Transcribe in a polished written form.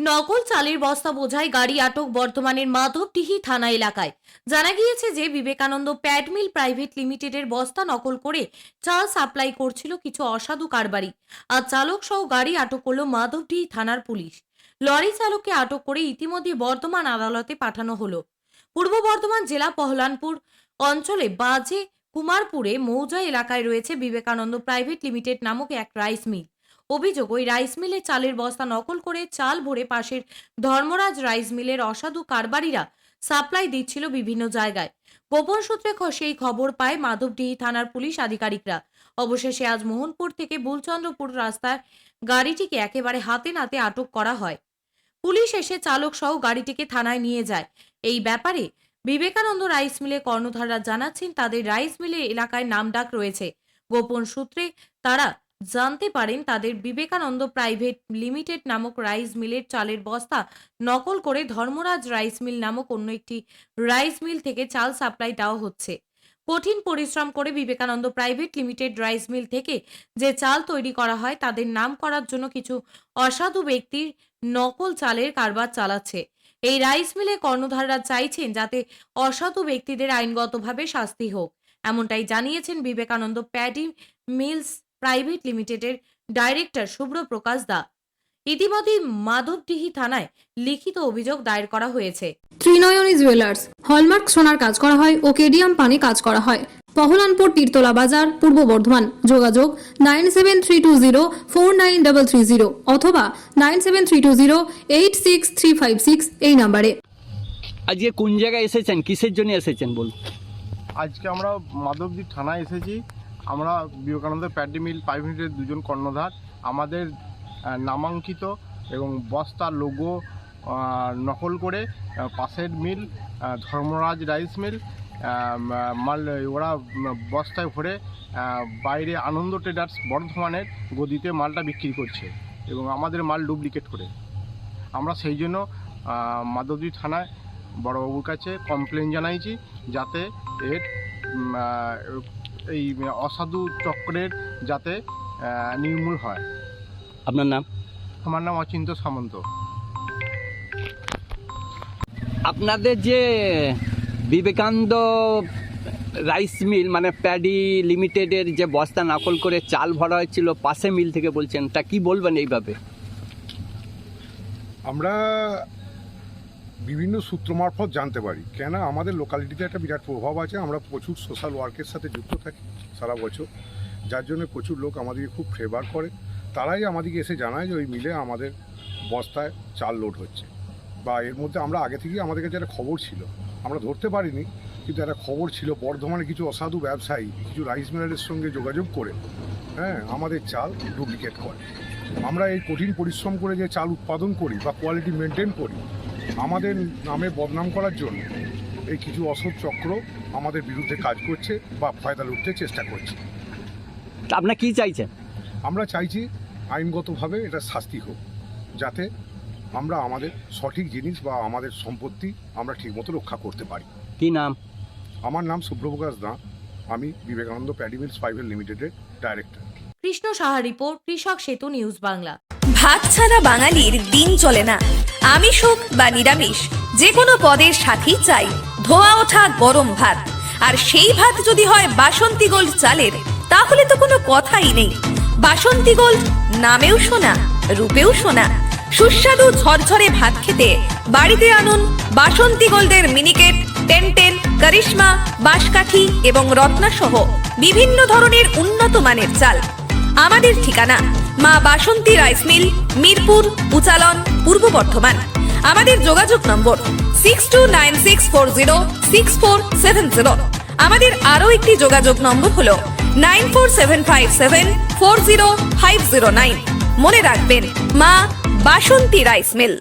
নকল চালের বস্তা বোঝাই গাড়ি আটক বর্ধমানের মাধবডিহি থানা এলাকায়। জানা গিয়েছে যে বিবেকানন্দ প্যাড মিল প্রাইভেট লিমিটেডের বস্তা নকল করে চাল সাপ্লাই করছিল কিছু অসাধু কারবারি। আর চালক সহ গাড়ি আটক করল মাধবডিহি থানার পুলিশ। লরি চালককে আটক করে ইতিমধ্যে বর্ধমান আদালতে পাঠানো হলো। পূর্ব বর্ধমান জেলা পহলানপুর অঞ্চলে বাজে কুমারপুরে মৌজা এলাকায় রয়েছে বিবেকানন্দ প্রাইভেট লিমিটেড নামক এক রাইস মিল। অভিযোগ, ওই রাইস মিলে চালের বস্তা নকল করে চাল ভরে পাশের ধর্মরাজ রাইস মিলের অসাধু কারবারিরা সাপ্লাই দিচ্ছিল বিভিন্ন জায়গায়। গোপন সূত্রে সেই খবর পায় মাধবডিহি থানার পুলিশ আধিকারিকরা। অবশেষে আজ মোহনপুর থেকে বুলচন্দ্রপুর রাস্তার গাড়িটিকে একেবারে হাতে নাতে আটক করা হয়। পুলিশ এসে চালক সহ গাড়িটিকে থানায় নিয়ে যায়। এই ব্যাপারে বিবেকানন্দ রাইস মিলের কর্ণধাররা জানাচ্ছেন তাদের রাইস মিলের এলাকায় নামডাক রয়েছে। গোপন সূত্রে তারা জানতে পারেন তাদের বিবেকানন্দ প্রাইভেট লিমিটেড নামক রাইস মিলের চালের বস্তা নকল করে ধর্মরাজ রাইস মিল নামক অন্য একটি রাইস মিল থেকে চাল সাপ্লাই দেওয়া হচ্ছে। কঠিন পরিশ্রম করে Vivekananda private limited rice mill থেকে যে চাল তৈরি করা হয় তাদের নাম করার জন্য কিছু অসাধু ব্যক্তির নকল চালের কারবার চালাচ্ছে। এই রাইস মিলে কর্ণধাররা চাইছেন যাতে অসাধু ব্যক্তিদের আইনগতভাবে শাস্তি হোক, এমনটাই জানিয়েছেন বিবেকানন্দ প্যাডি মিলস প্রাইভেট লিমিটেডের ডাইরেক্টর শুভ্র প্রকাশ দা। ইতিমধ্যে মাধবডিহি থানায় লিখিত অভিযোগ দায়ের করা হয়েছে। ত্রিনয়নী জুয়েলার্স হলমার্ক সোনার কাজ করা হয় ও কেডিয়াম পানি কাজ করা হয়। পহলানপুর তীরতলা বাজার, পূর্ব বর্ধমান। যোগাযোগ 9732049330 অথবা 9732086356 এই নম্বরে। আজকে কোন জায়গায় এসেছেন, কিসের জন্য এসেছেন বলুন? আজকে আমরা মাধবদী থানায় এসেছি। আমরা বিবেকানন্দ প্যাডি মিল প্রাইভেট লিমিটেডের দুজন কর্ণধার আমাদের নামাঙ্কিত এবং বস্তা লোগো নকল করে পাশের মিল ধর্মরাজ রাইস মিল মাল ওরা বস্তায় ভরে বাইরে আনন্দ ট্রেডার্স বর্ধমানের গদিতে মালটা বিক্রি করছে এবং আমাদের মাল ডুপ্লিকেট করে। আমরা সেই জন্য মাধবদী থানায় বড়বাবুর কাছে কমপ্লেন জানাইছি যাতে এর এই অসাধু চক্রের যাতে নির্মূল হয়। আপনার নাম? আমার নাম অচিন্ত সামন্ত। আপনাদের যে বিবেকানন্দ রাইস মিল মানে প্যাডি লিমিটেডের যে বস্তা নকল করে চাল ভরা হয়েছিল পাশে মিল থেকে বলছেন, তা কি বলবেন এইভাবে? আমরা বিভিন্ন সূত্র মারফত জানতে পারি, কেন আমাদের লোকালিটিতে একটা বিরাট প্রভাব আছে। আমরা প্রচুর সোশ্যাল ওয়ার্কের সাথে যুক্ত থাকি সারা বছর, যার জন্য প্রচুর লোক আমাদেরকে খুব ফেভার করে। তারাই আমাদেরকে এসে জানায় যে ওই মিলে আমাদের বস্তায় চাল লোড হচ্ছে, বা এর মধ্যে আমরা আগে থেকেই আমাদের কাছে একটা খবর ছিল, আমরা ধরতে পারিনি কিন্তু একটা খবর ছিল বর্ধমানে কিছু অসাধু ব্যবসায়ী কিছু রাইস মিলারের সঙ্গে যোগাযোগ করে আমাদের চাল ডুপ্লিকেট করে। আমরা এই কঠিন পরিশ্রম করে যে চাল উৎপাদন করি বা কোয়ালিটি মেনটেন করি, আমাদের নামে বদনাম করার জন্য এই কিছু অসৎ চক্র আমাদের বিরুদ্ধে কাজ করছে বা ফায়দা লুটতে চেষ্টা করছে। তা আপনারা কি চাইছেন? আমরা চাইছি আইনগতভাবে এটা শাস্তি হোক, যাতে আমরা আমাদের সঠিক জিনিস বা আমাদের সম্পত্তি আমরা ঠিকমতো রক্ষা করতে পারি। কি নাম? আমার নাম শুভ্রপ্রকাশ দা, আমি বিবেকানন্দ প্যাডি মিলস প্রাইভেট লিমিটেডের ডাইরেক্টর। কৃষ্ণ সাহা রিপোর্ট, কৃষক সেতু নিউজ বাংলা। ভাত ছাড়া বাঙালির দিন চলে না। আমিষ হোক বা নিরামিষ, যে কোনো পদের সাথেই চাই ধোয়া ওঠা গরম ভাত। আর সেই ভাত যদি হয় বাসন্তী গোল্ড চালের, তাহলে তো কোনো কথাই নেই। বাসন্তী গোল্ড নামেও শোনা, রূপেও শোনা। সুস্বাদু ঝরঝরে ভাত খেতে বাড়িতে আনুন বাসন্তী গোল্ডের মিনিকেট, টেনটেন, করিশ্মা, বাঁশকাঠি এবং রত্না সহ বিভিন্ন ধরনের উন্নত মানের চাল। আমাদের ঠিকানা মা বাসন্তী রাইস মিল, মিরপুর, উচালন, পূর্ব বর্ধমান। আমাদের যোগাযোগ নম্বর 6296406470। আমাদের আরও একটি যোগাযোগ নম্বর হলো 9475740509। মনে রাখবেন, মা বাসন্তী রাইস মিল।